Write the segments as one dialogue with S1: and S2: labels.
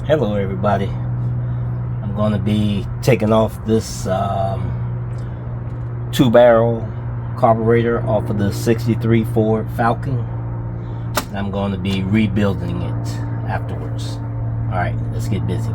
S1: Hello everybody. I'm going to be taking off this 2-barrel carburetor off of the 63 Ford Falcon, and I'm going to be rebuilding it afterwards. Alright, let's get busy.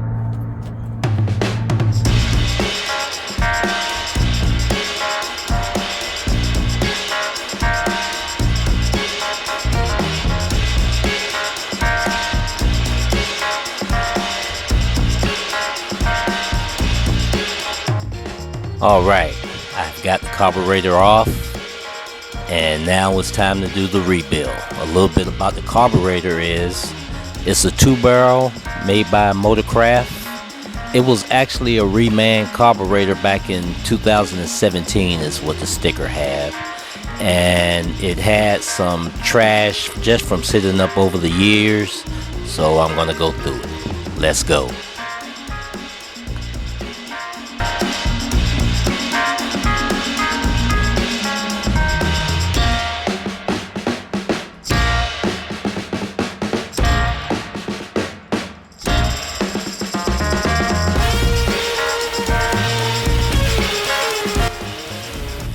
S1: Alright, I've got the carburetor off, and now it's time to do the rebuild. A little bit about the carburetor is, it's a 2-barrel made by Motorcraft. It was actually a reman carburetor back in 2017 is what the sticker had. And it had some trash just from sitting up over the years, so I'm going to go through it. Let's go.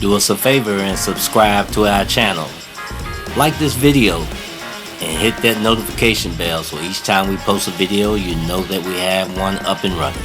S1: Do us a favor and subscribe to our channel. Like this video and hit that notification bell so each time we post a video you know that we have one up and running.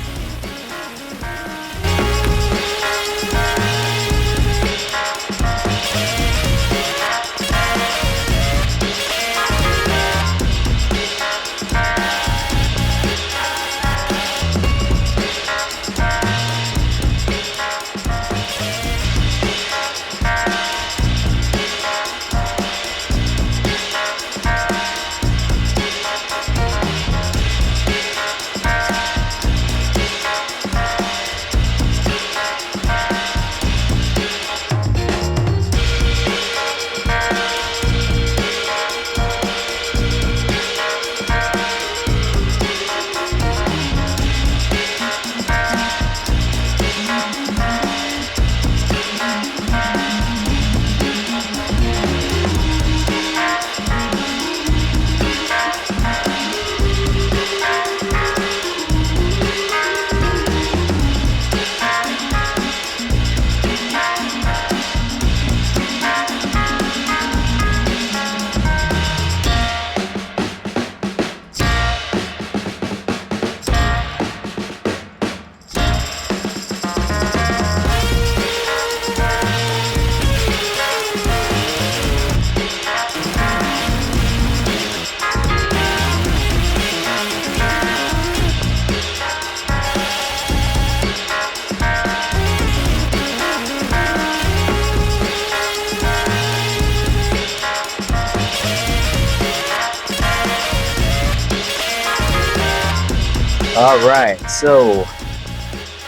S1: Alright, so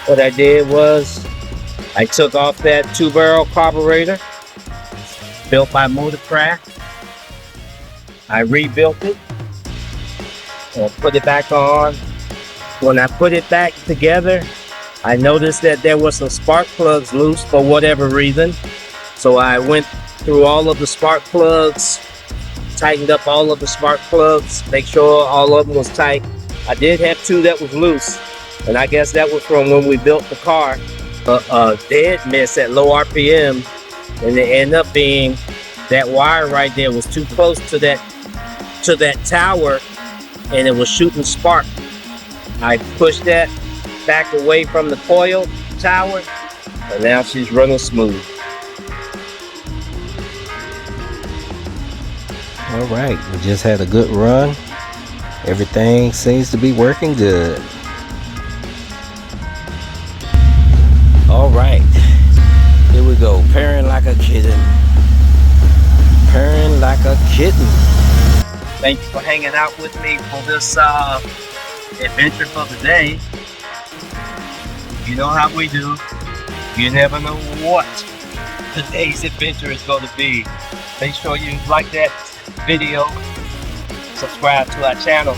S1: what I did was I took off that 2-barrel carburetor built by Motorcraft. I rebuilt it and put it back on. When I put it back together, I noticed that there were some spark plugs loose for whatever reason. So I went through all of the spark plugs, tightened up all of the spark plugs, make sure all of them was tight. I did have 2 that was loose, and I guess that was from when we built the car. Dead miss at low RPM, and it ended up being that wire right there was too close to that tower, and it was shooting spark. I pushed that back away from the coil tower, and now she's running smooth. All right, we just had a good run. Everything seems to be working good. All right, here we go. Purring like a kitten. Purring like a kitten. Thank you for hanging out with me for this adventure for the day. You know how we do. You never know what today's adventure is going to be. Make sure you like that video. Subscribe to our channel,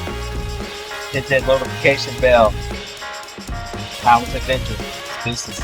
S1: hit that notification bell. Howard's Adventures. Deuces.